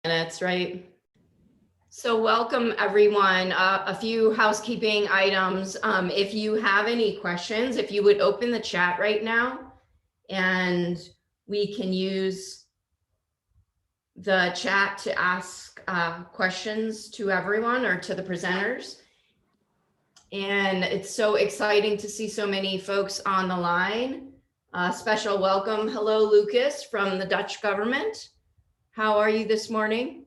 minutes, right? So welcome everyone. A few housekeeping items. If you have any questions, if you would open the chat right now, and we can use the chat to ask questions to everyone or to the presenters. And it's so exciting to see so many folks on the line. Special welcome. Hello, Lucas from the Dutch government. How are you this morning?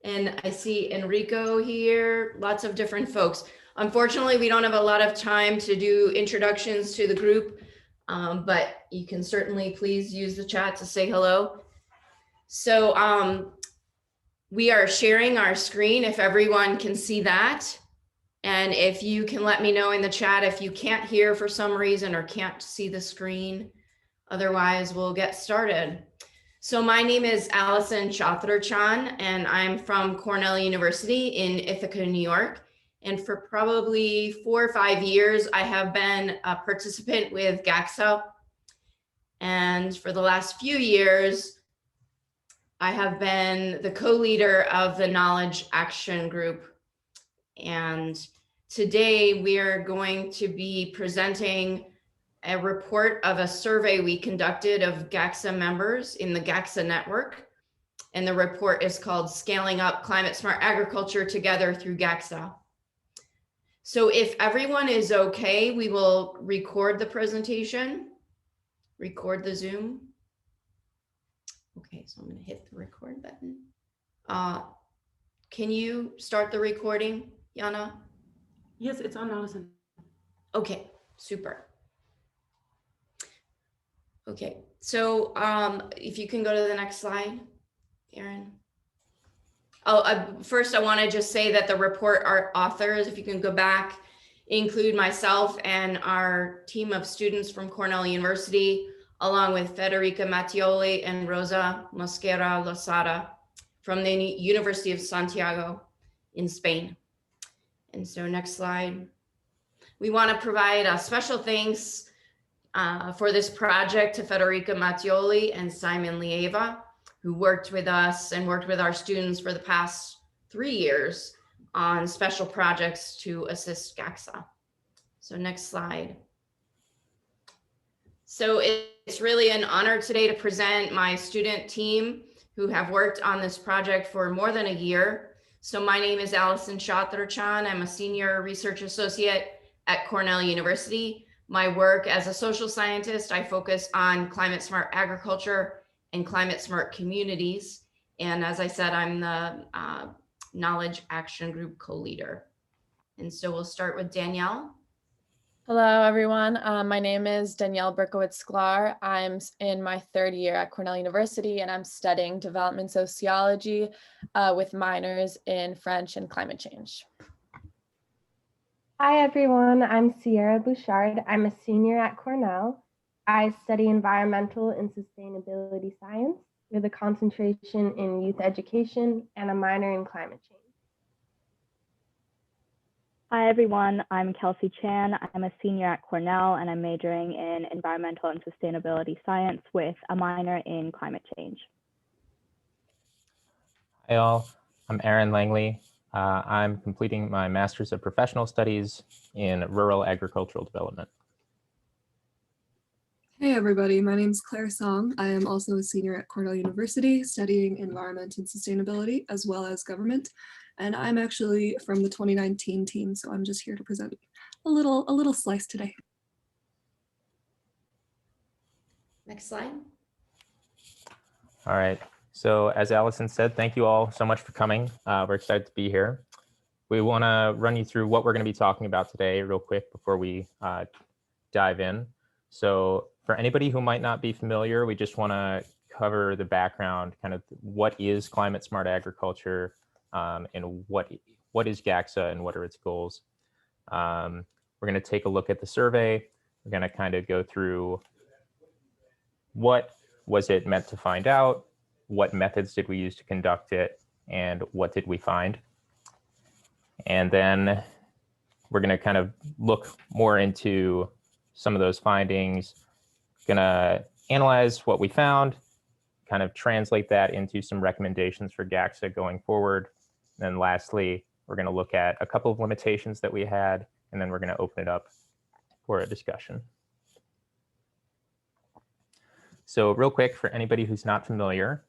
And I see Enrico here, lots of different folks. Unfortunately, we don't have a lot of time to do introductions to the group, but you can certainly please use the chat to say hello. So we are sharing our screen if everyone can see that. And if you can let me know in the chat if you can't hear for some reason or can't see the screen, otherwise we'll get started. So my name is Allison Chatrchyan, and I'm from Cornell University in Ithaca, New York. And for probably 4 or 5 years, I have been a participant with GACSA. And for the last few years, I have been the co-leader of the Knowledge Action Group. And today we are going to be presenting a report of a survey we conducted of GACSA members in the GACSA network. And the report is called Scaling Up Climate Smart Agriculture Together Through GACSA. So if everyone is okay, we will record the presentation, record the Zoom. Okay, so I'm gonna hit the record button. Can you start the recording, Yana? Yes, it's on, Allison. Okay, super. Okay, so if you can go to the next slide, Erin. Oh, first I want to just say that the report our authors, if you can go back, include myself and our team of students from Cornell University, along with Federica Matteoli and Rosa Mosquera Losada from the University of Santiago in Spain. And so next slide. We want to provide a special thanks for this project to Federica Matteoli and Simon Lieva, who worked with us and worked with our students for the past 3 years on special projects to assist GACSA. So next slide. So it's really an honor today to present my student team who have worked on this project for more than a year. So my name is Allison Chatrchyan. I'm a senior research associate at Cornell University. My work as a social scientist, I focus on climate smart agriculture and climate smart communities. And as I said, I'm the Knowledge Action Group co-leader. And so we'll start with Danielle. Hello, everyone. My name is Danielle Berkowitz-Sklar. I'm in my 3rd year at Cornell University, and I'm studying development sociology with minors in French and climate change. Hi, everyone. I'm Sierra Bouchard. I'm a senior at Cornell. I study environmental and sustainability science with a concentration in youth education and a minor in climate change. Hi, everyone. I'm Kelsey Chan. I'm a senior at Cornell, and I'm majoring in environmental and sustainability science with a minor in climate change. Hi, all. I'm Aaron Langley. I'm completing my Master's of Professional Studies in Rural Agricultural Development. Hey everybody, my name is Claire Song. I am also a senior at Cornell University studying environment and sustainability as well as government. And I'm actually from the 2019 team, so I'm just here to present a little slice today. Next slide. All right. So as Allison said, thank you all so much for coming. We're excited to be here. We want to run you through what we're going to be talking about today real quick before we dive in. So for anybody who might not be familiar, we just want to cover the background, kind of what is climate smart agriculture, and what is GACSA and what are its goals. We're going to take a look at the survey. We're going to kind of go through what was it meant to find out, what methods did we use to conduct it, and what did we find. And then we're going to kind of look more into some of those findings, going to analyze what we found, kind of translate that into some recommendations for GACSA going forward. And then lastly, we're going to look at a couple of limitations that we had, and then we're going to open it up for a discussion. So real quick, for anybody who's not familiar,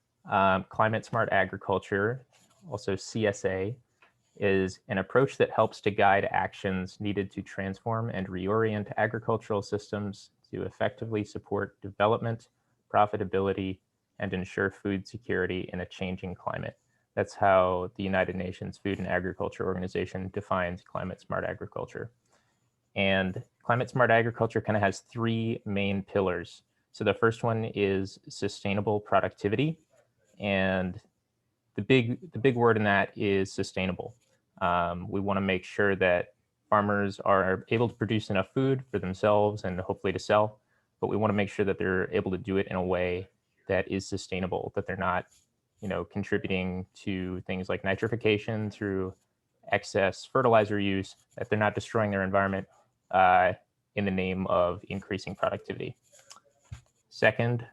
climate smart agriculture, also CSA, is an approach that helps to guide actions needed to transform and reorient agricultural systems to effectively support development, profitability, and ensure food security in a changing climate. That's how the United Nations Food and Agriculture Organization defines climate smart agriculture. And climate smart agriculture kind of has three main pillars. So the first one is sustainable productivity. And the big word in that is sustainable. We want to make sure that farmers are able to produce enough food for themselves and hopefully to sell, but we want to make sure that they're able to do it in a way that is sustainable, that they're not, contributing to things like nitrification through excess fertilizer use, that they're not destroying their environment in the name of increasing productivity. Second,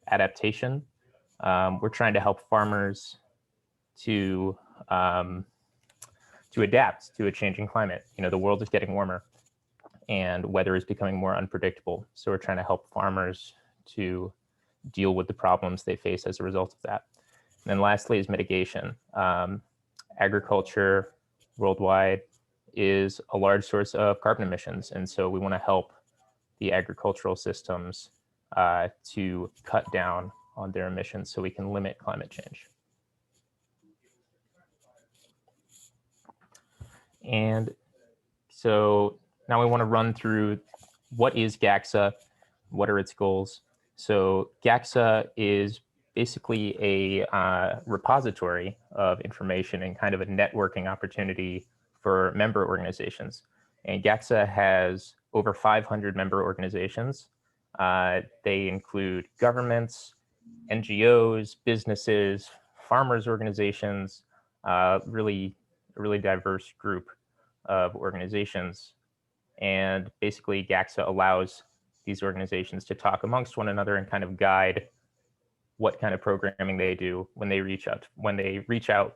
adaptation. We're trying to help farmers to adapt to a changing climate. The world is getting warmer and weather is becoming more unpredictable. So we're trying to help farmers to deal with the problems they face as a result of that. And then lastly is mitigation. Agriculture worldwide is a large source of carbon emissions. And so we want to help the agricultural systems to cut down on their emissions so we can limit climate change. And so now we want to run through what is GACSA, what are its goals. So GACSA is basically a repository of information and kind of a networking opportunity for member organizations. And GACSA has over 500 member organizations. They include governments, NGOs, businesses, farmers organizations, really diverse group of organizations. And basically GACSA allows these organizations to talk amongst one another and kind of guide what kind of programming they do when they reach out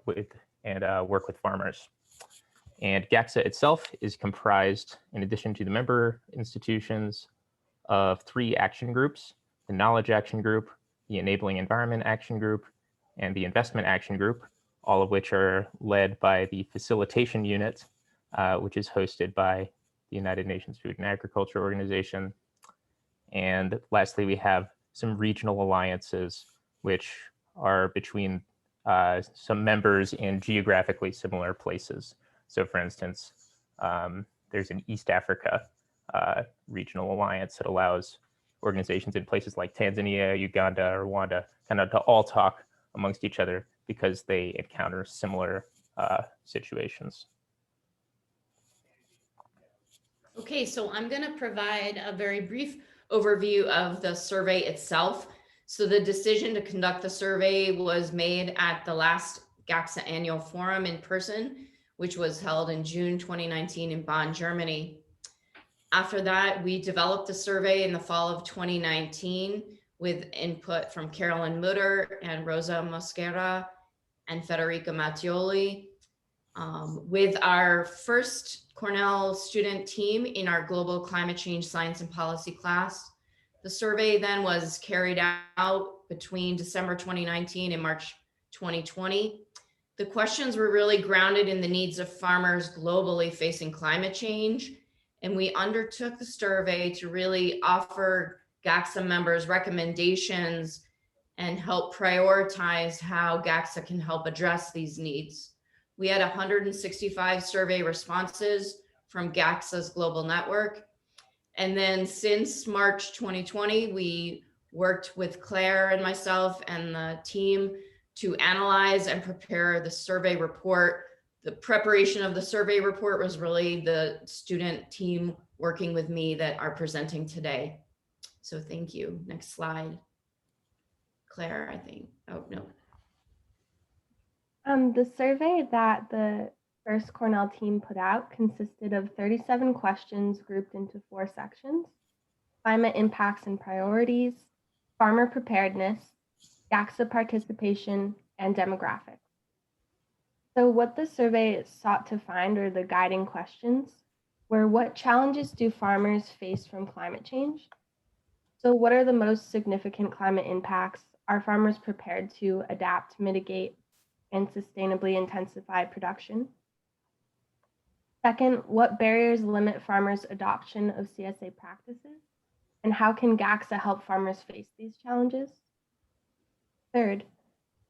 with and work with farmers. And GACSA itself is comprised, in addition to the member institutions, of 3 action groups: the Knowledge Action Group, the Enabling Environment Action Group, and the Investment Action Group, all of which are led by the Facilitation Unit, which is hosted by the United Nations Food and Agriculture Organization. And lastly, we have some regional alliances, which are between some members in geographically similar places. So for instance, there's an East Africa regional alliance that allows organizations in places like Tanzania, Uganda, Rwanda, kind of to all talk amongst each other because they encounter similar situations. Okay, so I'm going to provide a very brief overview of the survey itself. So the decision to conduct the survey was made at the last GACSA annual forum in person, which was held in June 2019 in Bonn, Germany. After that, we developed the survey in the fall of 2019 with input from Carolyn Mutter and Rosa Mosquera and Federica Matteoli. With our first Cornell student team in our Global Climate Change Science and Policy class. The survey then was carried out between December 2019 and March 2020. The questions were really grounded in the needs of farmers globally facing climate change. And we undertook the survey to really offer GACSA members recommendations and help prioritize how GACSA can help address these needs. We had 165 survey responses from GACSA's global network. And then since March 2020, we worked with Claire and myself and the team to analyze and prepare the survey report. The preparation of the survey report was really the student team working with me that are presenting today. So thank you. Next slide. Claire, I think. Oh, no. The survey that the first Cornell team put out consisted of 37 questions grouped into 4 sections: climate impacts and priorities, farmer preparedness, GACSA participation, and demographics. So what the survey sought to find, or the guiding questions, were what challenges do farmers face from climate change? So what are the most significant climate impacts? Are farmers prepared to adapt, mitigate, and sustainably intensify production? Second, what barriers limit farmers' adoption of CSA practices? And how can GACSA help farmers face these challenges? Third,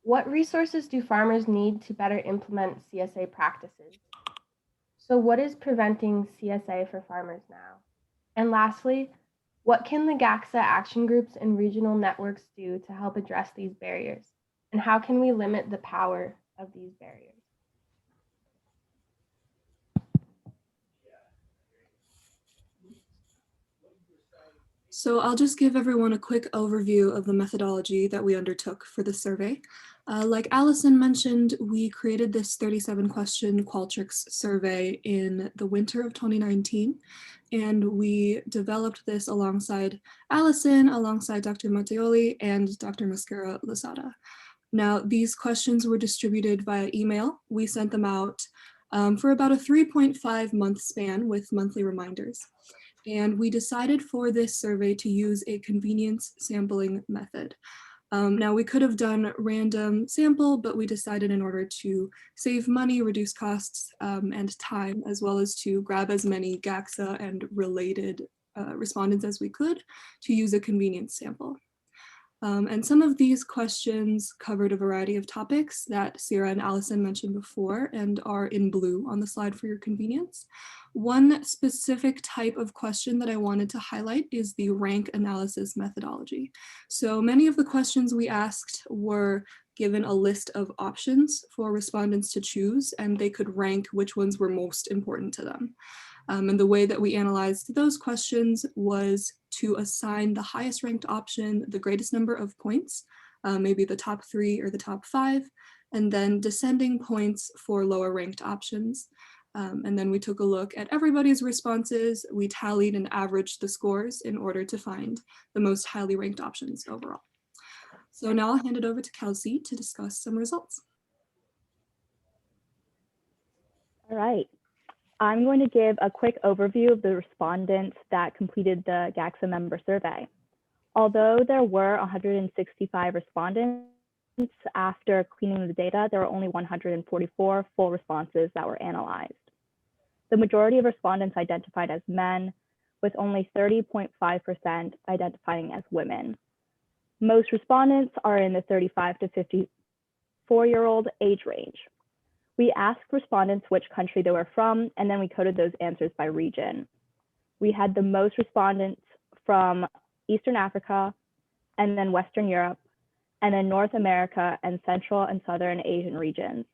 what resources do farmers need to better implement CSA practices? So what is preventing CSA for farmers now? And lastly, what can the GACSA action groups and regional networks do to help address these barriers? And how can we limit the power of these barriers? So I'll just give everyone a quick overview of the methodology that we undertook for the survey. Like Allison mentioned, we created this 37-question Qualtrics survey in the winter of 2019, and we developed this alongside Allison, alongside Dr. Matteoli, and Dr. Mascara-Lozada. Now, these questions were distributed via email. We sent them out for about a 3.5-month span with monthly reminders. And we decided for this survey to use a convenience sampling method. Now we could have done random sample, but we decided in order to save money, reduce costs and time, as well as to grab as many GACSA and related respondents as we could, to use a convenience sample. And some of these questions covered a variety of topics that Sierra and Allison mentioned before and are in blue on the slide for your convenience. One specific type of question that I wanted to highlight is the rank analysis methodology. So many of the questions we asked were given a list of options for respondents to choose, and they could rank which ones were most important to them. And the way that we analyzed those questions was to assign the highest ranked option the greatest number of points, maybe the top 3 or the top 5, and then descending points for lower ranked options. And then we took a look at everybody's responses. We tallied and averaged the scores in order to find the most highly ranked options overall. So now I'll hand it over to Kelsey to discuss some results. All right. I'm going to give a quick overview of the respondents that completed the GACSA member survey. Although there were 165 respondents, after cleaning the data, there were only 144 full responses that were analyzed. The majority of respondents identified as men, with only 30.5% identifying as women. Most respondents are in the 35 to 54-year-old age range. We asked respondents which country they were from, and then we coded those answers by region. We had the most respondents from Eastern Africa, and then Western Europe, and then North America and Central and Southern Asian regions.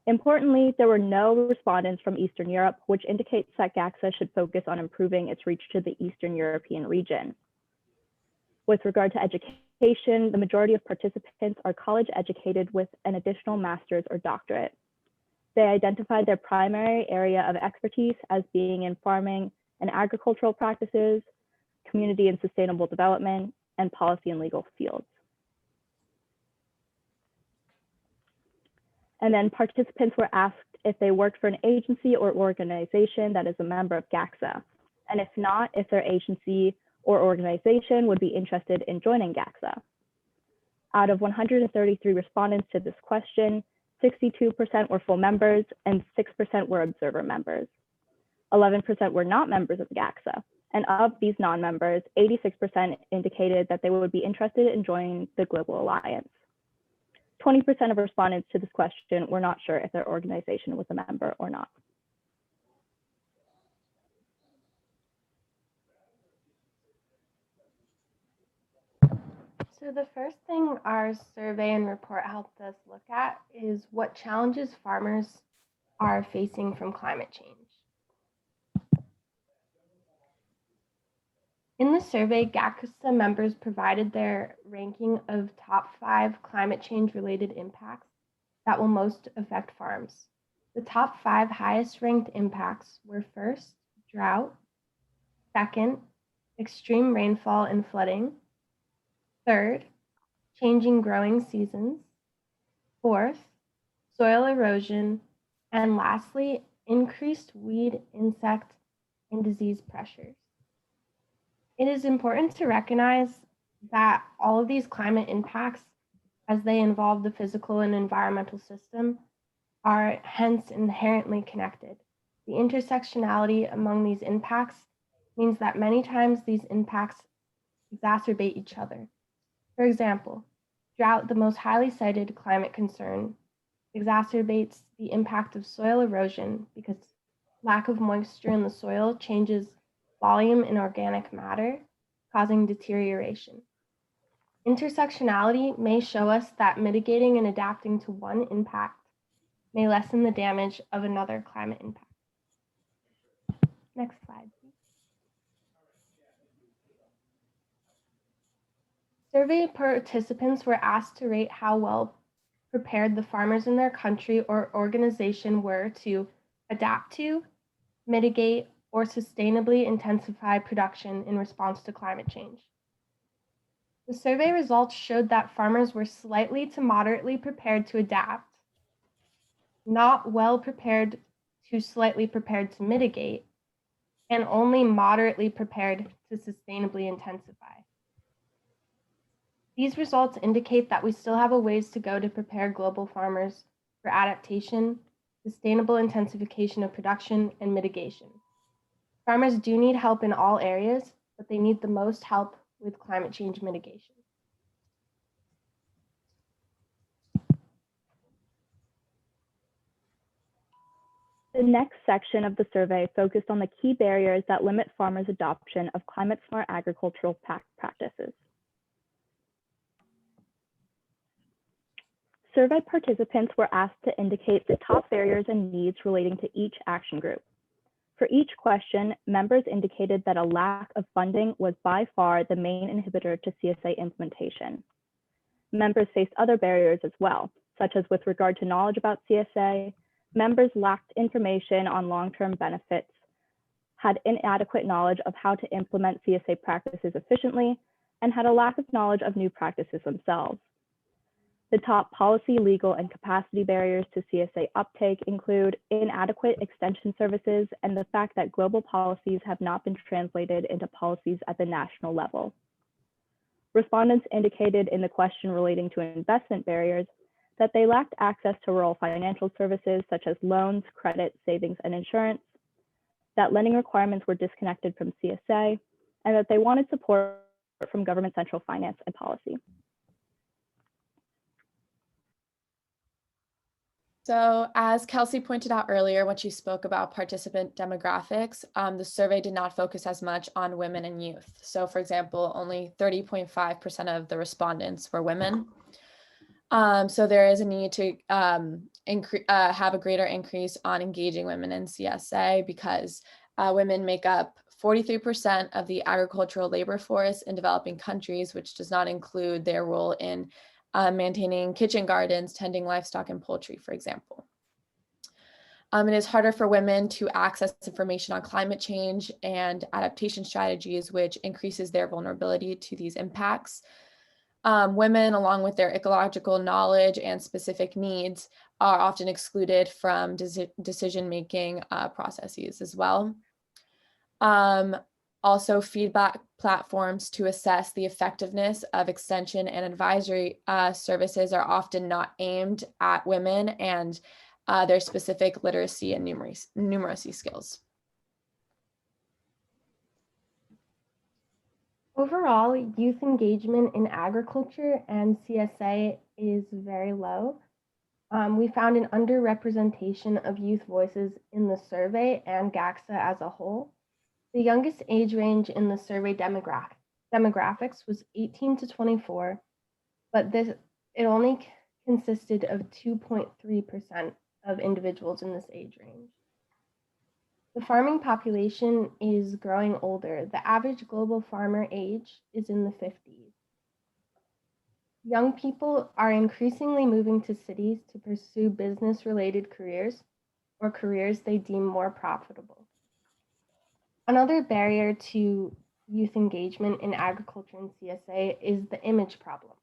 Importantly, there were no respondents from Eastern Europe, which indicates that GACSA should focus on improving its reach to the Eastern European region. With regard to education, the majority of participants are college educated with an additional master's or doctorate. They identified their primary area of expertise as being in farming and agricultural practices, community and sustainable development, and policy and legal fields. And then participants were asked if they worked for an agency or organization that is a member of GACSA, and if not, if their agency or organization would be interested in joining GACSA. Out of 133 respondents to this question, 62% were full members and 6% were observer members. 11% were not members of GACSA, and of these non-members, 86% indicated that they would be interested in joining the Global Alliance. 20% of respondents to this question were not sure if their organization was a member or not. So the first thing our survey and report helped us look at is what challenges farmers are facing from climate change. In the survey, GACSA members provided their ranking of top 5 climate change related impacts that will most affect farms. The top 5 highest ranked impacts were first, drought, second, extreme rainfall and flooding, third, changing growing seasons. Fourth, soil erosion. And lastly, increased weed, insect, and disease pressures. It is important to recognize that all of these climate impacts, as they involve the physical and environmental system, are hence inherently connected. The intersectionality among these impacts means that many times these impacts exacerbate each other. For example, drought, the most highly cited climate concern, exacerbates the impact of soil erosion because lack of moisture in the soil changes volume in organic matter, causing deterioration. Intersectionality may show us that mitigating and adapting to one impact may lessen the damage of another climate impact. Next slide, please. Survey participants were asked to rate how well prepared the farmers in their country or organization were to adapt to, mitigate, or sustainably intensify production in response to climate change. The survey results showed that farmers were slightly to moderately prepared to adapt, not well prepared to slightly prepared to mitigate, and only moderately prepared to sustainably intensify. These results indicate that we still have a ways to go to prepare global farmers for adaptation, sustainable intensification of production, and mitigation. Farmers do need help in all areas, but they need the most help with climate change mitigation. The next section of the survey focused on the key barriers that limit farmers' adoption of climate-smart agricultural practices. Survey participants were asked to indicate the top barriers and needs relating to each action group. For each question, members indicated that a lack of funding was by far the main inhibitor to CSA implementation. Members faced other barriers as well, such as with regard to knowledge about CSA. Members lacked information on long-term benefits, had inadequate knowledge of how to implement CSA practices efficiently, and had a lack of knowledge of new practices themselves. The top policy, legal, and capacity barriers to CSA uptake include inadequate extension services and the fact that global policies have not been translated into policies at the national level. Respondents indicated in the question relating to investment barriers that they lacked access to rural financial services such as loans, credit, savings, and insurance, that lending requirements were disconnected from CSA, and that they wanted support from government central finance and policy. So as Kelsey pointed out earlier, when she spoke about participant demographics, the survey did not focus as much on women and youth. So for example, only 30.5% of the respondents were women. So there is a need to have a greater increase on engaging women in CSA because women make up 43% of the agricultural labor force in developing countries, which does not include their role in maintaining kitchen gardens, tending livestock and poultry, for example. It is harder for women to access information on climate change and adaptation strategies, which increases their vulnerability to these impacts. Women, along with their ecological knowledge and specific needs, are often excluded from decision-making processes as well. Also, feedback platforms to assess the effectiveness of extension and advisory services are often not aimed at women and their specific literacy and numeracy skills. Overall, youth engagement in agriculture and CSA is very low. We found an underrepresentation of youth voices in the survey and GACSA as a whole. The youngest age range in the survey demographics was 18 to 24, but it only consisted of 2.3% of individuals in this age range. The farming population is growing older. The average global farmer age is in the 50s. Young people are increasingly moving to cities to pursue business-related careers or careers they deem more profitable. Another barrier to youth engagement in agriculture and CSA is the image problem.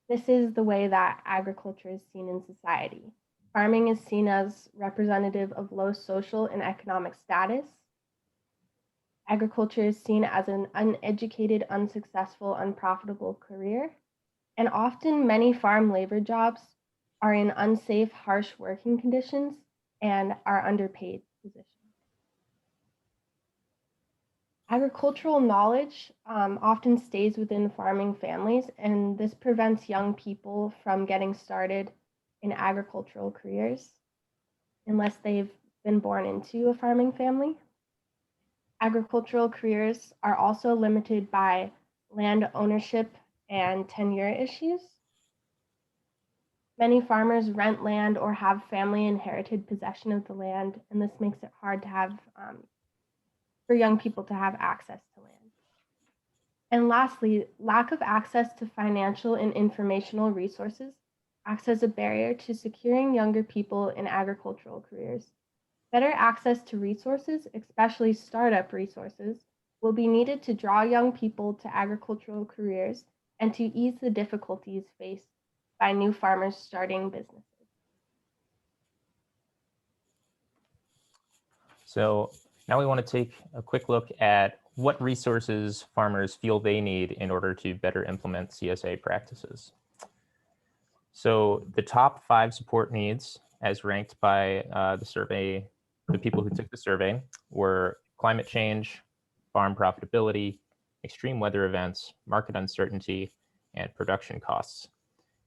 This is the way that agriculture is seen in society. Farming is seen as representative of low social and economic status. Agriculture is seen as an uneducated, unsuccessful, unprofitable career. And often many farm labor jobs are in unsafe, harsh working conditions and are underpaid positions. Agricultural knowledge often stays within farming families, and this prevents young people from getting started in agricultural careers unless they've been born into a farming family. Agricultural careers are also limited by land ownership and tenure issues. Many farmers rent land or have family inherited possession of the land, and this makes it hard to have for young people to have access to land. And lastly, lack of access to financial and informational resources acts as a barrier to securing younger people in agricultural careers. Better access to resources, especially startup resources, will be needed to draw young people to agricultural careers and to ease the difficulties faced by new farmers starting businesses. So now we want to take a quick look at what resources farmers feel they need in order to better implement CSA practices. So the top 5 support needs, as ranked by the survey, the people who took the survey, were climate change, farm profitability, extreme weather events, market uncertainty, and production costs.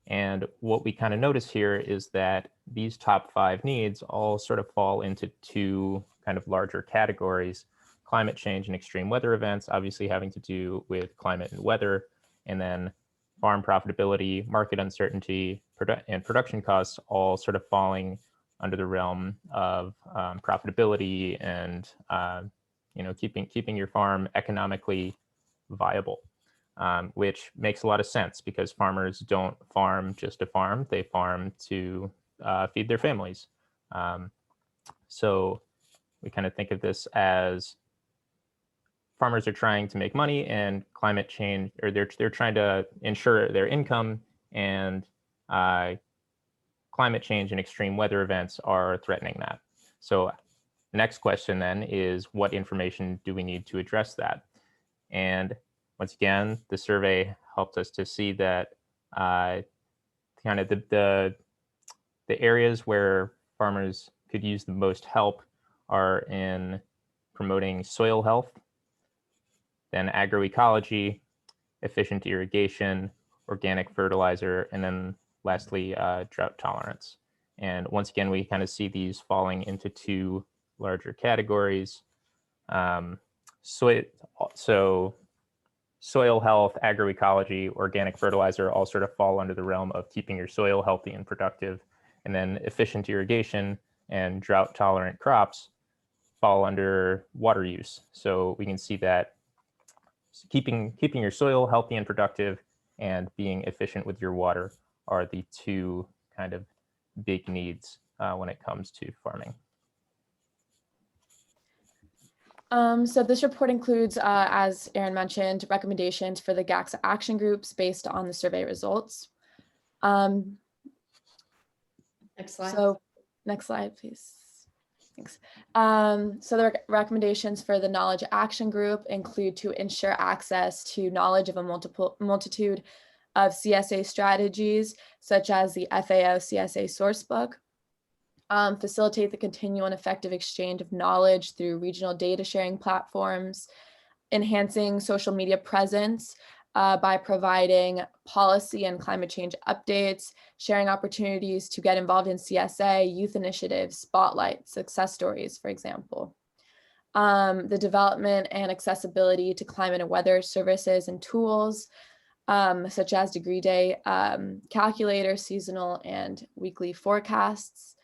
And what we kind of notice here is that these top 5 needs all sort of fall into 2 kind of larger categories: climate change and extreme weather events, obviously having to do with climate and weather, and then farm profitability, market uncertainty, and production costs, all sort of falling under the realm of profitability and keeping your farm economically viable. Which makes a lot of sense because farmers don't farm just to farm, they farm to feed their families. So we kind of think of this as farmers are trying to make money, and climate change, or they're trying to ensure their income, and climate change and extreme weather events are threatening that. So the next question then is, what information do we need to address that? And once again, the survey helped us to see that kind of the areas where farmers could use the most help are in promoting soil health, then agroecology, efficient irrigation, organic fertilizer, and then lastly, drought tolerance. And once again, we kind of see these falling into 2 larger categories. So soil health, agroecology, organic fertilizer all sort of fall under the realm of keeping your soil healthy and productive. And then efficient irrigation and drought tolerant crops fall under water use. So we can see that keeping your soil healthy and productive and being efficient with your water are the 2 kind of big needs when it comes to farming. So this report includes, as Erin mentioned, recommendations for the GACSA Action Groups based on the survey results. Next slide. So next slide, please. Thanks. So the recommendations for the Knowledge Action Group include to ensure access to knowledge of a multitude of CSA strategies, such as the FAO CSA Sourcebook, facilitate the continual and effective exchange of knowledge through regional data sharing platforms, enhancing social media presence by providing policy and climate change updates, sharing opportunities to get involved in CSA, youth initiatives, spotlight, success stories, for example. The development and accessibility to climate and weather services and tools, such as degree day calculator, seasonal and weekly forecasts,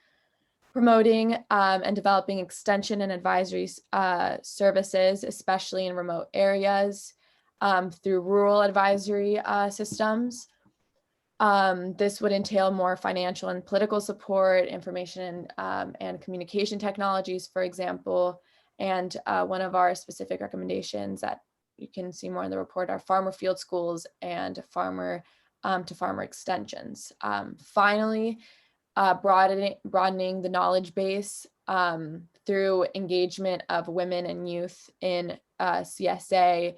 promoting and developing extension and advisory services, especially in remote areas, through rural advisory systems. This would entail more financial and political support, information and communication technologies, for example. And one of our specific recommendations that you can see more in the report are farmer field schools and farmer to farmer extensions. Finally, broadening the knowledge base through engagement of women and youth in CSA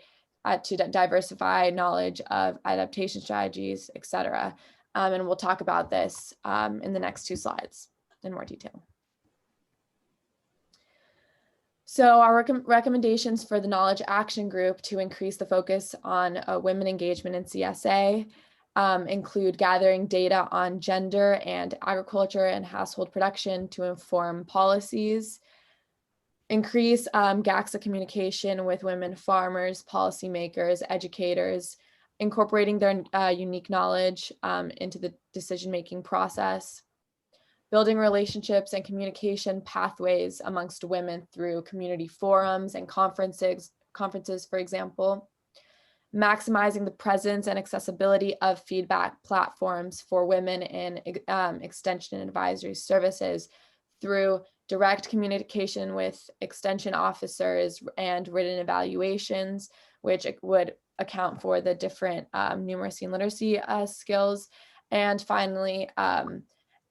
to diversify knowledge of adaptation strategies, etc. And we'll talk about this in the next 2 slides in more detail. So our recommendations for the Knowledge Action Group to increase the focus on women engagement in CSA include gathering data on gender and agriculture and household production to inform policies, increase GACSA communication with women farmers, policymakers, educators, incorporating their unique knowledge into the decision-making process, building relationships and communication pathways amongst women through community forums and conferences, for example, maximizing the presence and accessibility of feedback platforms for women in extension and advisory services through direct communication with extension officers and written evaluations, which would account for the different numeracy and literacy skills. And finally,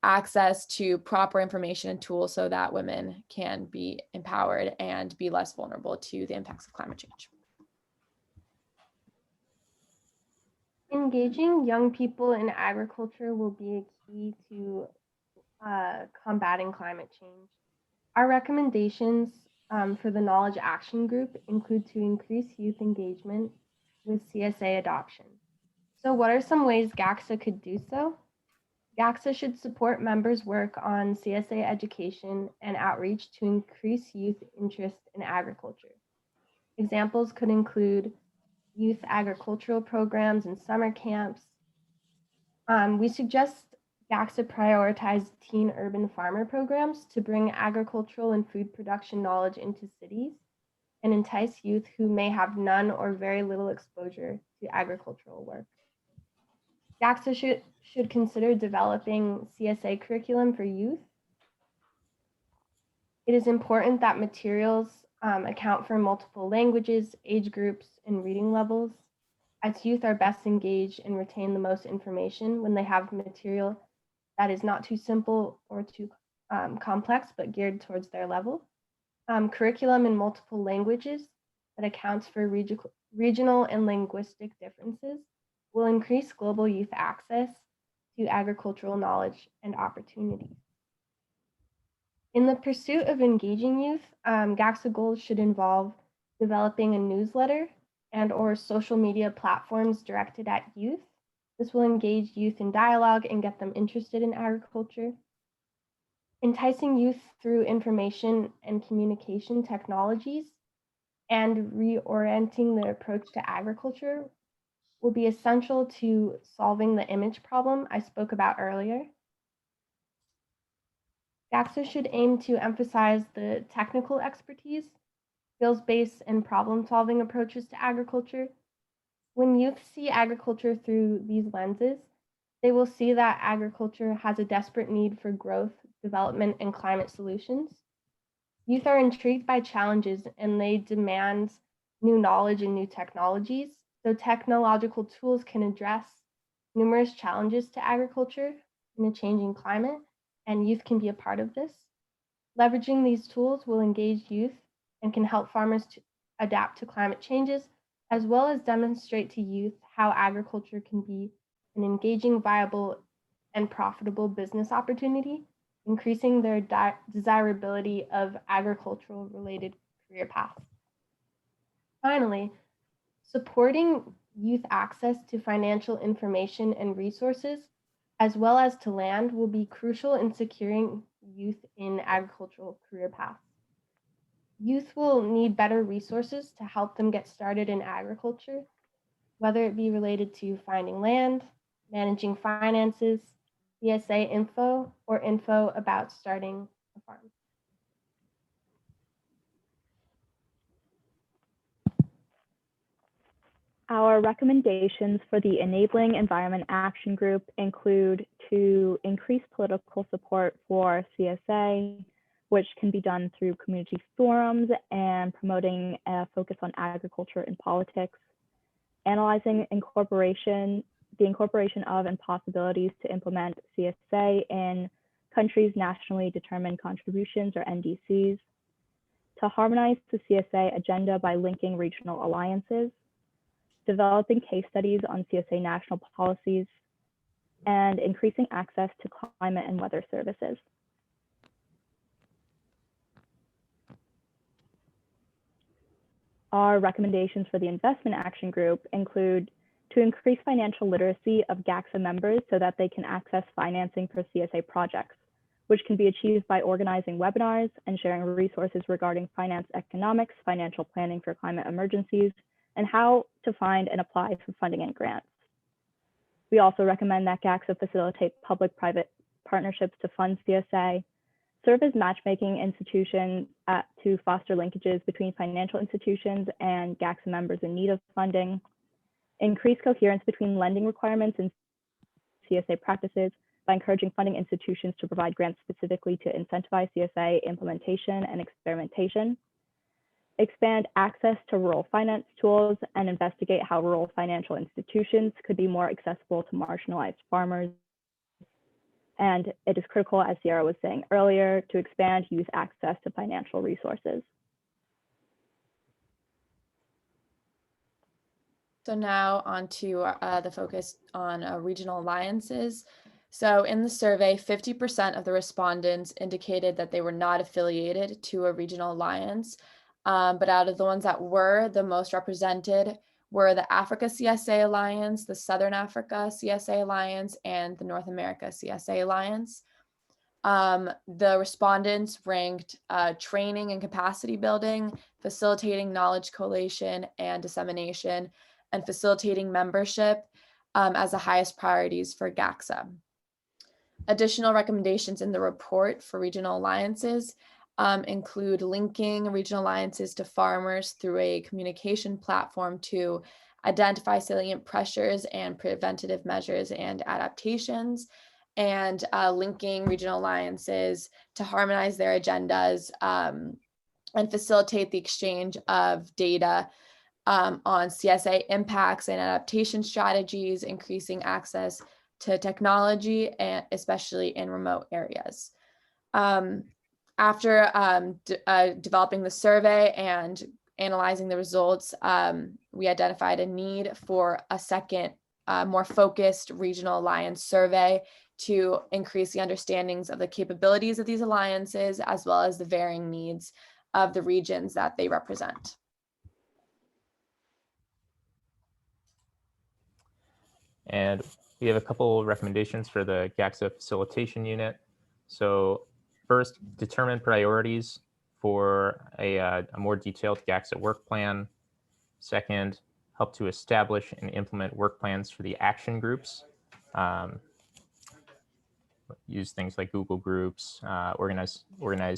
access to proper information and tools so that women can be empowered and be less vulnerable to the impacts of climate change. Engaging young people in agriculture will be a key to combating climate change. Our recommendations for the Knowledge Action Group include to increase youth engagement with CSA adoption. So what are some ways GACSA could do so? GACSA should support members' work on CSA education and outreach to increase youth interest in agriculture. Examples could include youth agricultural programs and summer camps. We suggest GACSA prioritize teen urban farmer programs to bring agricultural and food production knowledge into cities and entice youth who may have none or very little exposure to agricultural work. GACSA should consider developing CSA curriculum for youth. It is important that materials account for multiple languages, age groups, and reading levels, as youth are best engaged and retain the most information when they have material that is not too simple or too complex, but geared towards their level. Curriculum in multiple languages that accounts for regional and linguistic differences will increase global youth access to agricultural knowledge and opportunities. In the pursuit of engaging youth, GACSA goals should involve developing a newsletter and/or social media platforms directed at youth. This will engage youth in dialogue and get them interested in agriculture. Enticing youth through information and communication technologies and reorienting their approach to agriculture will be essential to solving the image problem I spoke about earlier. GACSA should aim to emphasize the technical expertise, skills-based and problem-solving approaches to agriculture. When youth see agriculture through these lenses, they will see that agriculture has a desperate need for growth, development, and climate solutions. Youth are intrigued by challenges and they demand new knowledge and new technologies, so technological tools can address numerous challenges to agriculture in a changing climate, and youth can be a part of this. Leveraging these tools will engage youth and can help farmers to adapt to climate changes, as well as demonstrate to youth how agriculture can be an engaging, viable, and profitable business opportunity, increasing their desirability of agricultural-related career paths. Finally, supporting youth access to financial information and resources, as well as to land, will be crucial in securing youth in agricultural career paths. Youth will need better resources to help them get started in agriculture, whether it be related to finding land, managing finances, CSA info, or info about starting a farm. Our recommendations for the Enabling Environment Action Group include to increase political support for CSA, which can be done through community forums and promoting a focus on agriculture and politics, analyzing incorporation the incorporation of and possibilities to implement CSA in countries' nationally determined contributions, or NDCs, to harmonize the CSA agenda by linking regional alliances, developing case studies on CSA national policies, and increasing access to climate and weather services. Our recommendations for the Investment Action Group include to increase financial literacy of GACSA members so that they can access financing for CSA projects, which can be achieved by organizing webinars and sharing resources regarding finance economics, financial planning for climate emergencies, and how to find and apply for funding and grants. We also recommend that GACSA facilitate public-private partnerships to fund CSA, serve as matchmaking institutions to foster linkages between financial institutions and GACSA members in need of funding, increase coherence between lending requirements and CSA practices by encouraging funding institutions to provide grants specifically to incentivize CSA implementation and experimentation, expand access to rural finance tools, and investigate how rural financial institutions could be more accessible to marginalized farmers. And it is critical, as Sierra was saying earlier, to expand youth access to financial resources. So now on to the focus on regional alliances. So in the survey, 50% of the respondents indicated that they were not affiliated to a regional alliance. But out of the ones that were, the most represented were the Africa CSA Alliance, the Southern Africa CSA Alliance, and the North America CSA Alliance. The respondents ranked training and capacity building, facilitating knowledge collation and dissemination, and facilitating membership as the highest priorities for GACSA. Additional recommendations in the report for regional alliances include linking regional alliances to farmers through a communication platform to identify salient pressures and preventative measures and adaptations, and linking regional alliances to harmonize their agendas and facilitate the exchange of data on CSA impacts and adaptation strategies, increasing access to technology, and especially in remote areas. After developing the survey and analyzing the results, we identified a need for a second, more focused regional alliance survey to increase the understandings of the capabilities of these alliances, as well as the varying needs of the regions that they represent. And we have a couple recommendations for the GACSA Facilitation Unit. So first, determine priorities for a more detailed GACSA work plan. Second, help to establish and implement work plans for the action groups. Use things like Google Groups, organize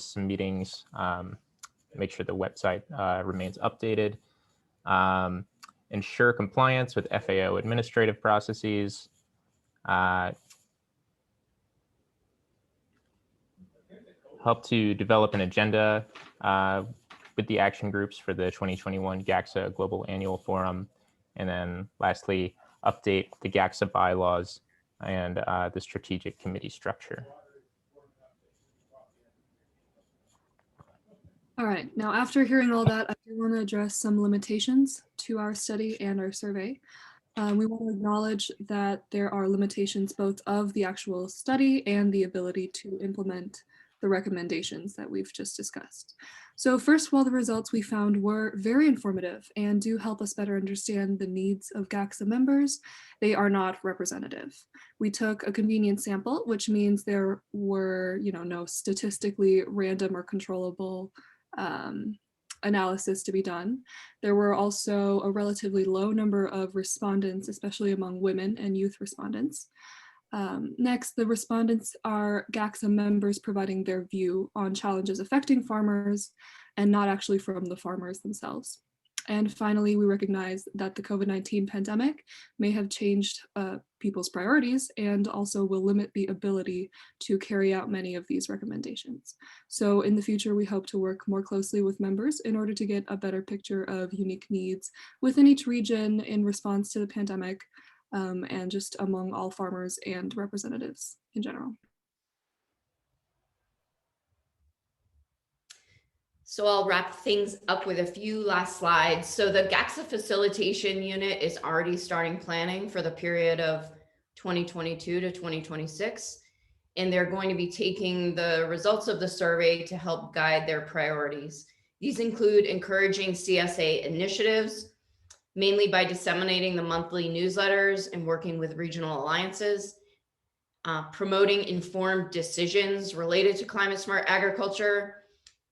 some meetings, make sure the website remains updated. Ensure compliance with FAO administrative processes. Help to develop an agenda with the action groups for the 2021 GACSA Global Annual Forum. And then lastly, update the GACSA bylaws and the strategic committee structure. All right, now after hearing all that, I do want to address some limitations to our study and our survey. We want to acknowledge that there are limitations both of the actual study and the ability to implement the recommendations that we've just discussed. So first, while the results we found were very informative and do help us better understand the needs of GACSA members, they are not representative. We took a convenient sample, which means there were, no statistically random or controllable analysis to be done. There were also a relatively low number of respondents, especially among women and youth respondents. Next, the respondents are GACSA members providing their view on challenges affecting farmers and not actually from the farmers themselves. And finally, we recognize that the COVID-19 pandemic may have changed people's priorities and also will limit the ability to carry out many of these recommendations. So in the future, we hope to work more closely with members in order to get a better picture of unique needs within each region in response to the pandemic, and just among all farmers and representatives in general. So I'll wrap things up with a few last slides. So the GACSA Facilitation Unit is already starting planning for the period of 2022 to 2026. And they're going to be taking the results of the survey to help guide their priorities. These include encouraging CSA initiatives, mainly by disseminating the monthly newsletters and working with regional alliances, promoting informed decisions related to climate smart agriculture.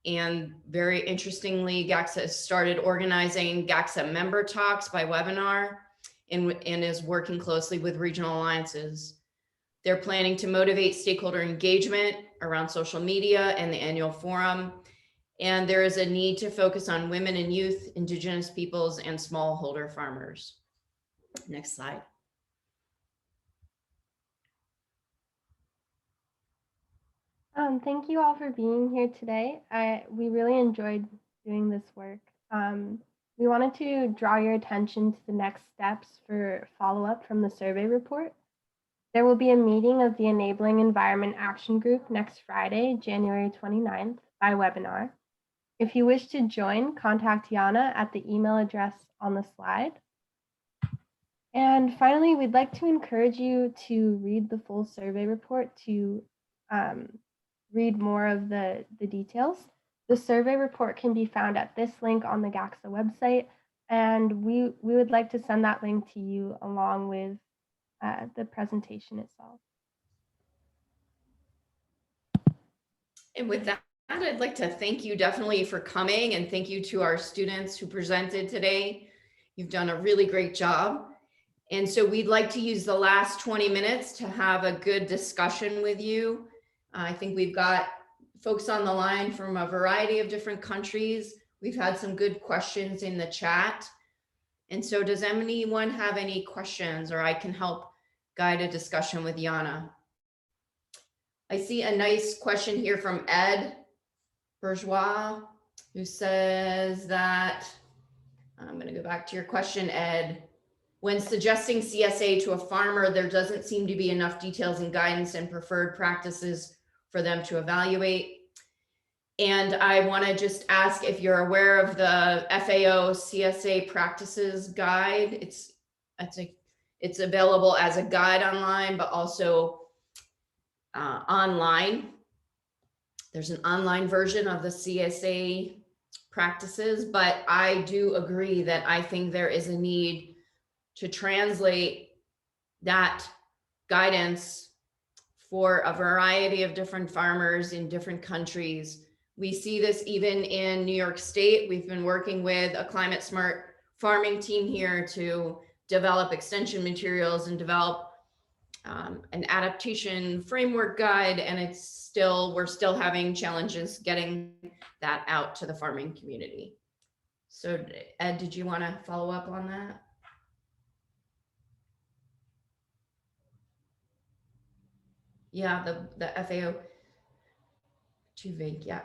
And very interestingly, GACSA has started organizing GACSA member talks by webinar and is working closely with regional alliances. They're planning to motivate stakeholder engagement around social media and the annual forum. And there is a need to focus on women and youth, indigenous peoples, and smallholder farmers. Next slide. Thank you all for being here today. We really enjoyed doing this work. We wanted to draw your attention to the next steps for follow-up from the survey report. There will be a meeting of the Enabling Environment Action Group next Friday, January 29th, by webinar. If you wish to join, contact Yana at the email address on the slide. And finally, we'd like to encourage you to read the full survey report to read more of the details. The survey report can be found at this link on the GACSA website, and we would like to send that link to you along with the presentation itself. And with that, I'd like to thank you definitely for coming, and thank you to our students who presented today. You've done a really great job. And so we'd like to use the last 20 minutes to have a good discussion with you. I think we've got folks on the line from a variety of different countries. We've had some good questions in the chat. And so does anyone have any questions, or I can help guide a discussion with Yana? I see a nice question here from Ed Bourgeois, who says that, I'm going to go back to your question, Ed. When suggesting CSA to a farmer, there doesn't seem to be enough details and guidance and preferred practices for them to evaluate. And I want to just ask if you're aware of the FAO CSA practices guide. It's available as a guide online, but also online. There's an online version of the CSA practices, but I do agree that I think there is a need to translate that guidance for a variety of different farmers in different countries. We see this even in New York State. We've been working with a climate smart farming team here to develop extension materials and develop an adaptation framework guide, and we're still having challenges getting that out to the farming community. So Ed, did you want to follow up on that? Yeah, the FAO, too vague, yeah.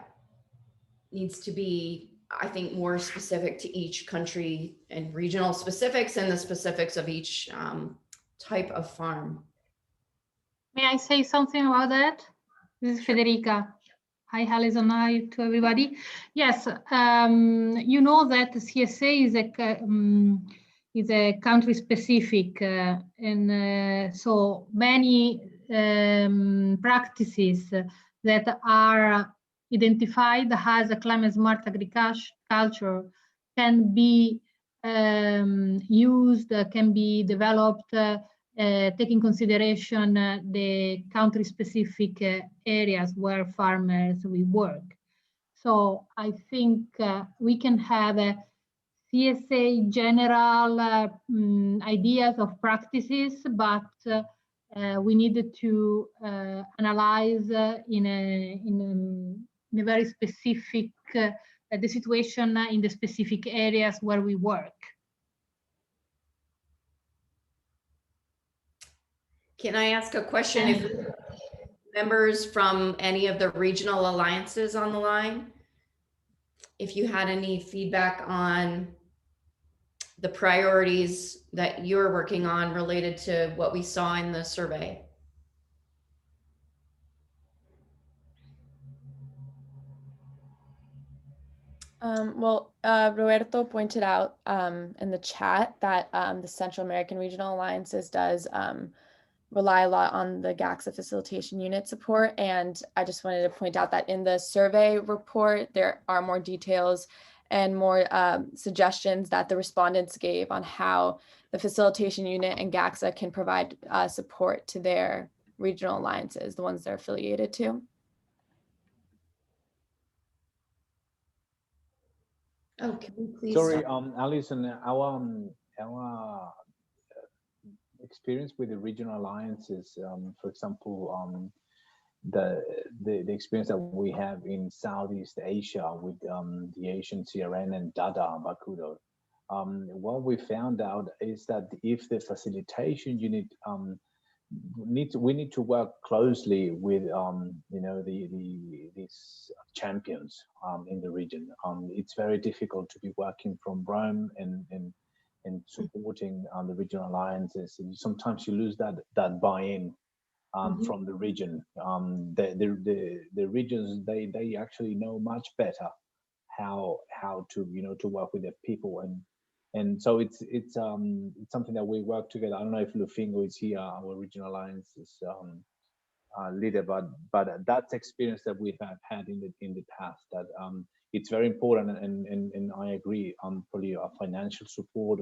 Needs to be, I think, more specific to each country and regional specifics and the specifics of each type of farm. May I say something about that? This is Federica. Hi, Allison. Hi to everybody. Yes, you know that the CSA is a country specific, and so many practices that are identified as a climate smart agriculture can be used, can be developed, taking consideration the country specific areas where farmers will work. So I think we can have a CSA general ideas of practices, but we needed to analyze in a very specific the situation in the specific areas where we work. Can I ask a question? If members from any of the regional alliances on the line, if you had any feedback on the priorities that you're working on related to what we saw in the survey. Roberto pointed out in the chat that the Central American Regional Alliances does rely a lot on the GACSA Facilitation Unit support. And I just wanted to point out that in the survey report, there are more details and more suggestions that the respondents gave on how the Facilitation Unit and GACSA can provide support to their regional alliances, the ones they're affiliated to. Oh, can we please? Sorry, Allison, our experience with the regional alliances, for example, the experience that we have in Southeast Asia with the Asian CRN and Dada Bakudo, what we found out is that if the facilitation unit we need to work closely with you know these champions in the region. It's very difficult to be working from Rome and supporting the regional alliances. And sometimes you lose that buy-in from the region. The regions they actually know much better how to to work with their people, and so it's something that we work together. I don't know if Lufingo is here, our regional alliances leader, but that's experience that we have had in the past, that it's very important, and I agree on probably a financial support,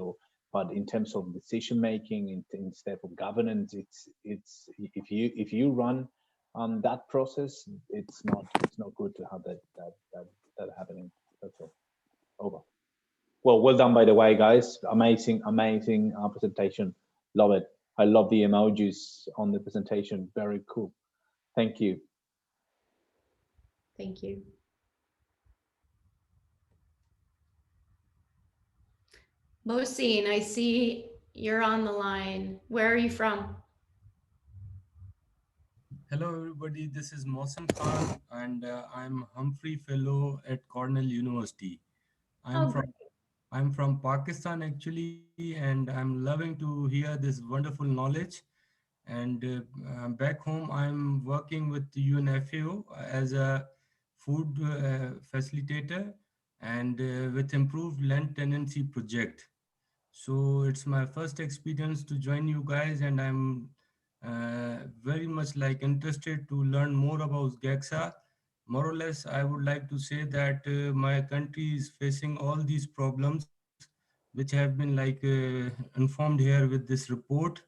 but in terms of decision making, instead of governance, it's if you run that process, it's not good to have that happening. That's all. Over. Well done, by the way, guys. Amazing presentation. Love it. I love the emojis on the presentation. Very cool. Thank you. Thank you. Mohsin, I see you're on the line. Where are you from? Hello, everybody. This is Mohsin Khan, and I'm Humphrey Fellow at Cornell University. I'm from Pakistan, actually, and I'm loving to hear this wonderful knowledge. And back home, I'm working with the UNFAO as a food facilitator and with improved land tenancy project. So it's my first experience to join you guys, and I'm very much interested to learn more about GACSA. More or less, I would like to say that my country is facing all these problems, which have been informed here with this report.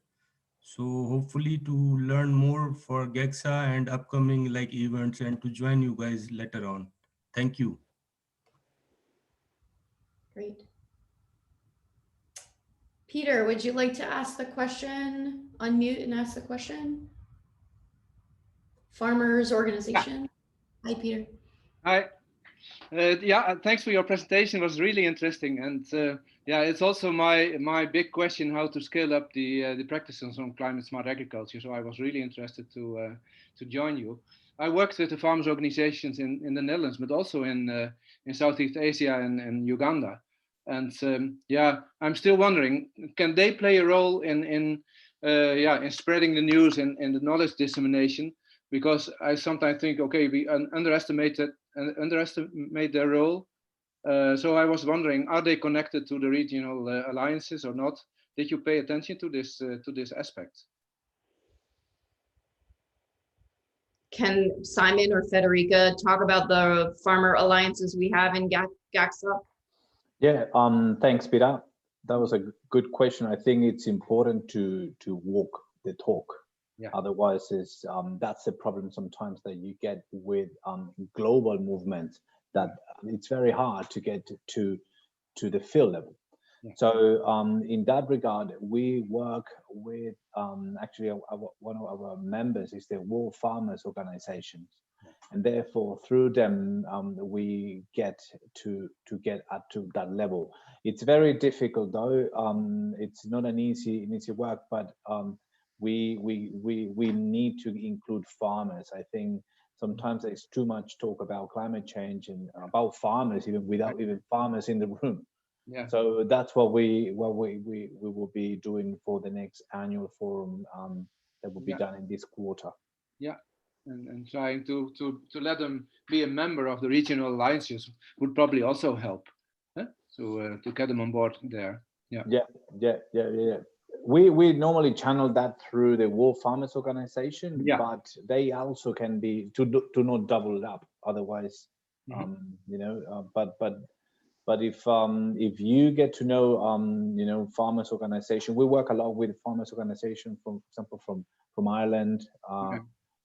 So hopefully to learn more for GACSA and upcoming events, and to join you guys later on. Thank you. Great. Peter, would you like to ask the question? Unmute and ask the question. Farmers Organization. Yeah. Hi, Peter. Hi. Yeah, thanks for your presentation. It was really interesting, and yeah, it's also my big question: how to scale up the practices on climate smart agriculture. So I was really interested to join you. I worked with the farmers organizations in the Netherlands, but also in Southeast Asia and Uganda. And yeah, I'm still wondering, can they play a role in spreading the news and the knowledge dissemination? Because I sometimes think, okay, we underestimate their role. So I was wondering, are they connected to the regional alliances or not? Did you pay attention to this aspect? Can Simon or Federica talk about the farmer alliances we have in GACSA? Yeah, thanks, Peter. That was a good question. I think it's important to walk the talk. Yeah. Otherwise, that's the problem sometimes that you get with global movements, that it's very hard to get to the field level. Yeah. So in that regard, we work with actually one of our members is the World Farmers Organization, and therefore through them we get to get up to that level. It's very difficult though. It's not an easy work, but we need to include farmers. I think sometimes there's too much talk about climate change and about farmers, even without even farmers in the room. Yeah. So that's what we will be doing for the next annual forum that will be done in this quarter. Yeah. And trying to let them be a member of the regional alliances would probably also help. Huh? So to get them on board there. Yeah. We normally channel that through the World Farmers Organization, but they also can be to not double it up. Otherwise, but if you get to know farmers organization, we work a lot with farmers organization for example from Ireland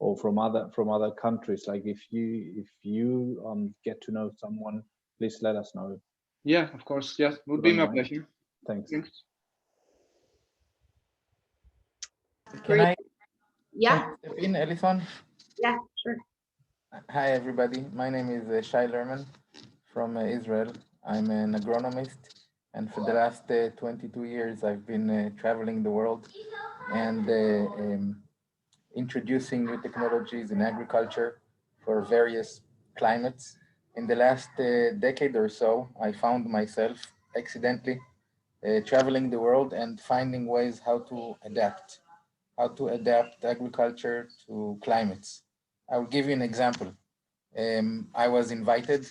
or from other countries. Like if you get to know someone, please let us know. Yeah, of course. Yes, would be my pleasure. Thanks. Can I step in, Allison? Yeah, sure. Hi, everybody. My name is Shai Lerman from Israel. I'm an agronomist, and for the last 22 years, I've been traveling the world and introducing new technologies in agriculture for various climates. In the last decade or so, I found myself accidentally traveling the world and finding ways how to adapt agriculture to climates. I will give you an example. I was invited,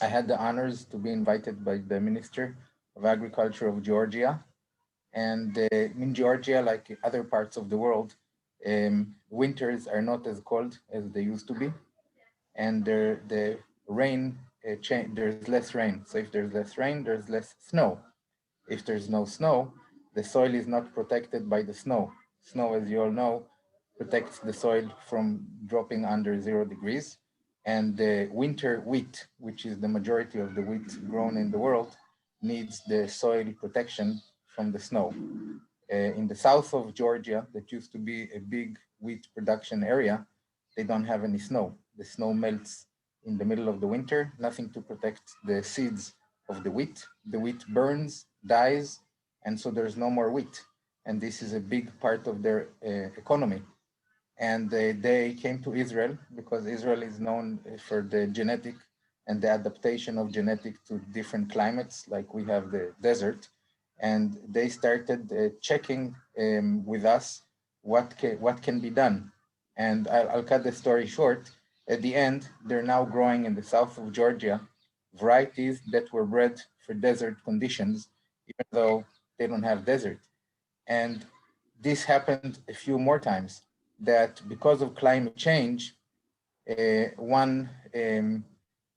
I had the honors to be invited by the Minister of Agriculture of Georgia. And in Georgia, like other parts of the world, winters are not as cold as they used to be. And the rain, there's less rain. So if there's less rain, there's less snow. If there's no snow, the soil is not protected by the snow. Snow, as you all know, protects the soil from dropping under 0 degrees. And the winter wheat, which is the majority of the wheat grown in the world, needs the soil protection from the snow. In the south of Georgia, that used to be a big wheat production area, they don't have any snow. The snow melts in the middle of the winter, nothing to protect the seeds of the wheat. The wheat burns, dies, and so there's no more wheat. And this is a big part of their economy. And they came to Israel because Israel is known for the genetic and the adaptation of genetic to different climates, like we have the desert. And they started checking with us what can be done. And I'll cut the story short. At the end, they're now growing in the south of Georgia varieties that were bred for desert conditions, even though they don't have desert. And this happened a few more times, that because of climate change, one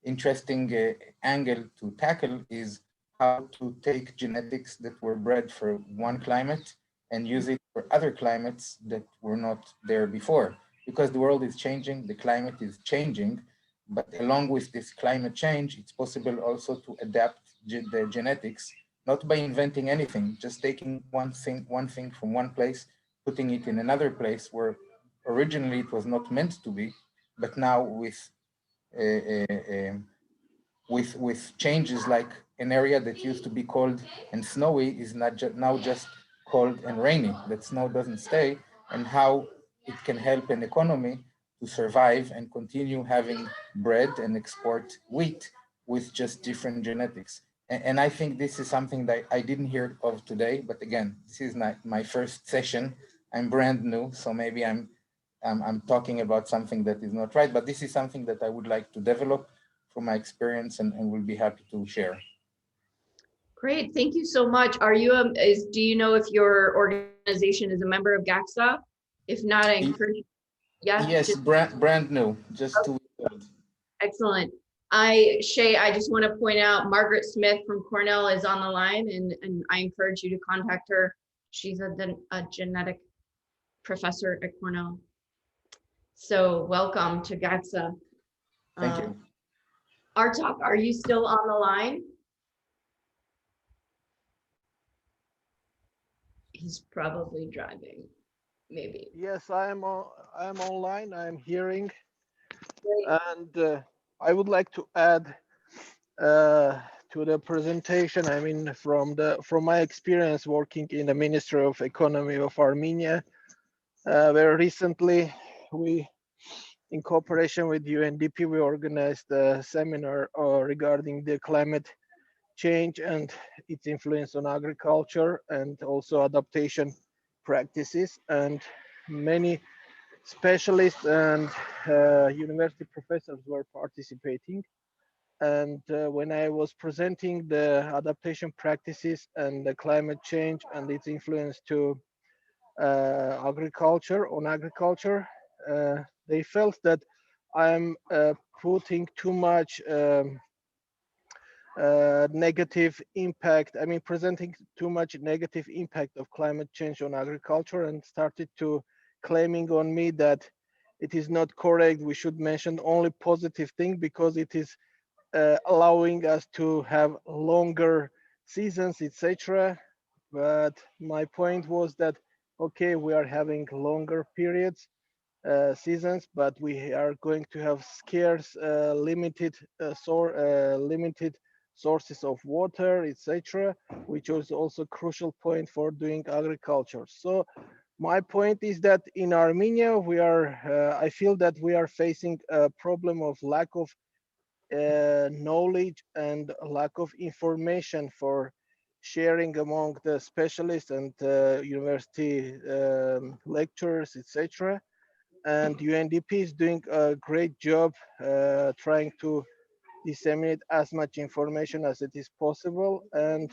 interesting angle to tackle is how to take genetics that were bred for one climate and use it for other climates that were not there before. Because the world is changing, the climate is changing, but along with this climate change, it's possible also to adapt the genetics, not by inventing anything, just taking one thing from one place, putting it in another place where originally it was not meant to be, but now with changes, like an area that used to be cold and snowy is now just cold and rainy, that snow doesn't stay, and how it can help an economy to survive and continue having bread and export wheat with just different genetics. And I think this is something that I didn't hear of today, but again, this is not my first session. I'm brand new, so maybe I'm talking about something that is not right, but this is something that I would like to develop from my experience and will be happy to share. Great, thank you so much. Are you do you know if your organization is a member of GACSA? If not, I encourage you. Yeah. Yes, brand new, just 2 weeks old. Excellent. Shay, I just want to point out Margaret Smith from Cornell is on the line, and I encourage you to contact her. She's a genetic professor at Cornell. So welcome to GACSA. Thank you. Artak, are you still on the line? He's probably driving, maybe. Yes, I'm online. I'm hearing, and I would like to add to the presentation. I mean, from my experience working in the Ministry of Economy of Armenia, very recently we, in cooperation with UNDP, we organized a seminar regarding the climate change and its influence on agriculture, and also adaptation practices. And many specialists and university professors were participating. And when I was presenting the adaptation practices and the climate change and its influence to agriculture, they felt that I'm putting too much negative impact. I mean, presenting too much negative impact of climate change on agriculture, and started to claiming on me that it is not correct. We should mention only positive thing because it is allowing us to have longer seasons, etc. But my point was that, okay, we are having longer periods, seasons, but we are going to have scarce, limited sources of water, etc., which is also a crucial point for doing agriculture. So my point is that in Armenia, I feel that we are facing a problem of lack of knowledge and lack of information for sharing among the specialists and university lecturers, etc. And UNDP is doing a great job trying to disseminate as much information as it is possible. And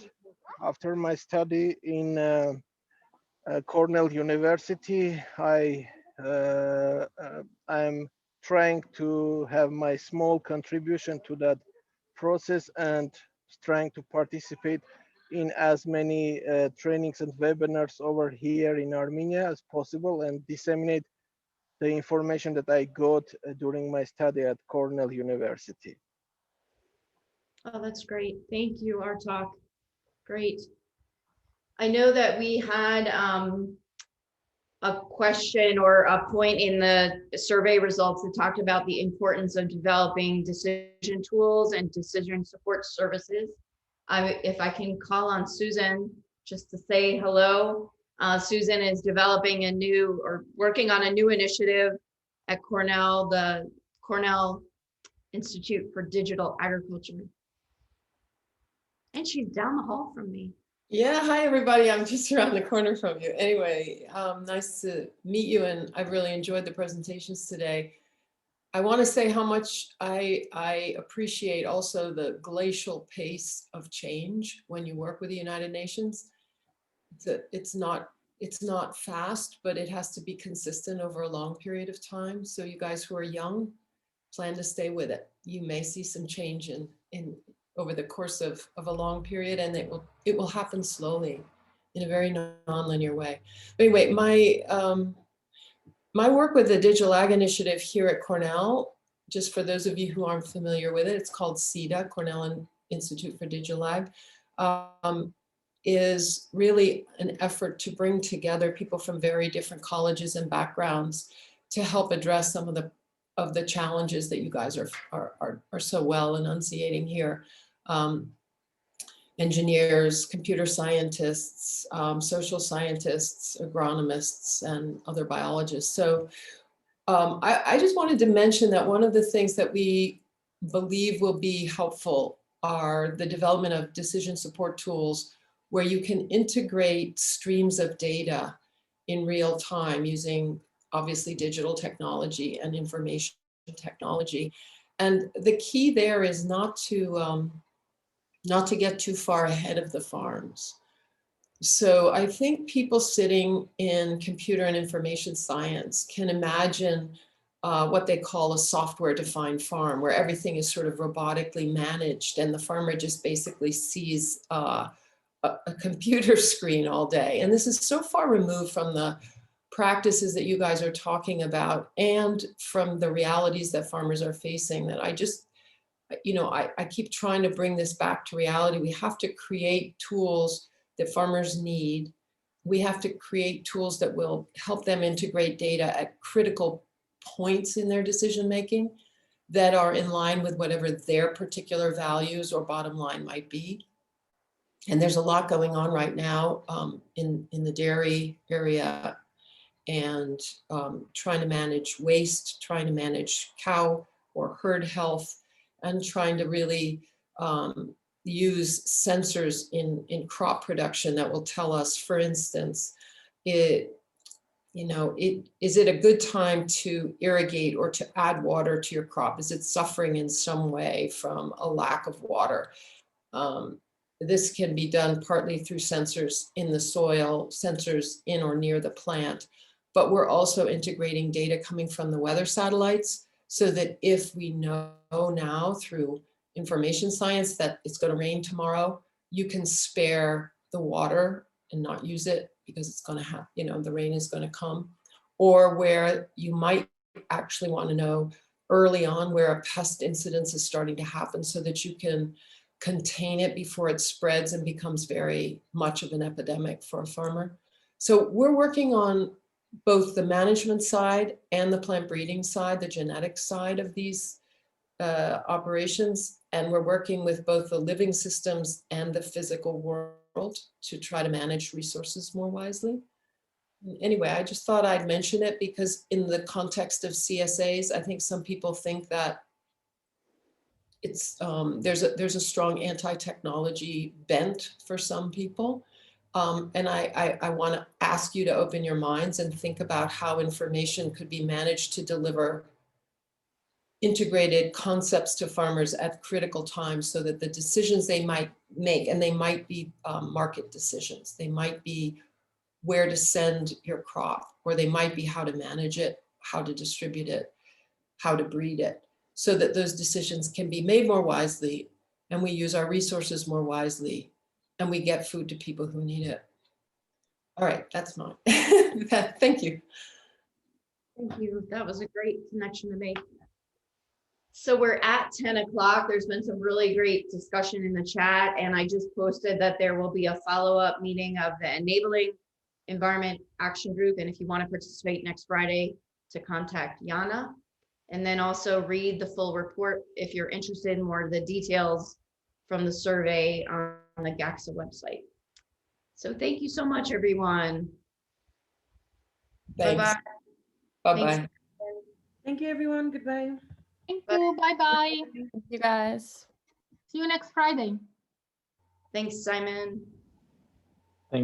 after my study in Cornell University, I'm trying to have my small contribution to that process, and trying to participate in as many trainings and webinars over here in Armenia as possible, and disseminate the information that I got during my study at Cornell University. Oh, that's great. Thank you, Artak. Great. I know that we had a question or a point in the survey results that talked about the importance of developing decision tools and decision support services. If I can call on Susan just to say hello. Susan is developing a new, or working on a new initiative at Cornell, the Cornell Institute for Digital Agriculture. And she's down the hall from me. Yeah, hi everybody. I'm just around the corner from you. Anyway, nice to meet you, and I really enjoyed the presentations today. I want to say how much I appreciate also the glacial pace of change when you work with the United Nations. It's not fast, but it has to be consistent over a long period of time. So you guys who are young, plan to stay with it. You may see some change in over the course of a long period, and it will happen slowly in a very non-linear way. But anyway, my work with the Digital Ag Initiative here at Cornell, just for those of you who aren't familiar with it, it's called CIDA, Cornell Institute for Digital Ag, is really an effort to bring together people from very different colleges and backgrounds to help address some of the challenges that you guys are so well enunciating here. Engineers, computer scientists, social scientists, agronomists, and other biologists. So I just wanted to mention that one of the things that we believe will be helpful are the development of decision support tools where you can integrate streams of data in real time using obviously digital technology and information technology. And the key there is not to get too far ahead of the farms. So I think people sitting in computer and information science can imagine what they call a software-defined farm, where everything is sort of robotically managed and the farmer just basically sees a computer screen all day. And this is so far removed from the practices that you guys are talking about and from the realities that farmers are facing, that I just, I keep trying to bring this back to reality. We have to create tools that farmers need. We have to create tools that will help them integrate data at critical points in their decision making that are in line with whatever their particular values or bottom line might be. And there's a lot going on right now in the dairy area, and trying to manage waste, trying to manage cow or herd health, and trying to really use sensors in crop production that will tell us, for instance, is it a good time to irrigate or to add water to your crop? Is it suffering in some way from a lack of water? This can be done partly through sensors in the soil, sensors in or near the plant, but we're also integrating data coming from the weather satellites so that if we know now through information science that it's going to rain tomorrow, you can spare the water and not use it because it's going to have, the rain is going to come, or where you might actually want to know early on where a pest incidence is starting to happen so that you can contain it before it spreads and becomes very much of an epidemic for a farmer. So we're working on both the management side and the plant breeding side, the genetic side of these operations. And we're working with both the living systems and the physical world to try to manage resources more wisely. Anyway, I just thought I'd mention it because in the context of CSAs, I think some people think that it's there's a strong anti-technology bent for some people. And I want to ask you to open your minds and think about how information could be managed to deliver integrated concepts to farmers at critical times so that the decisions they might make, and they might be market decisions, they might be where to send your crop, or they might be how to manage it, how to distribute it, how to breed it, so that those decisions can be made more wisely and we use our resources more wisely and we get food to people who need it. All right, that's mine. Thank you. Thank you. That was a great connection to make. So we're at 10 o'clock. There's been some really great discussion in the chat, and I just posted that there will be a follow-up meeting of the Enabling Environment Action Group. And if you want to participate next Friday, to contact Yana. And then also read the full report if you're interested in more of the details from the survey on the GACSA website. So thank you so much, everyone. Thanks. Bye-bye. Bye-bye. Thank you, everyone. Goodbye. Thank you. Bye-bye. Thank you guys. See you next Friday. Thanks, Simon.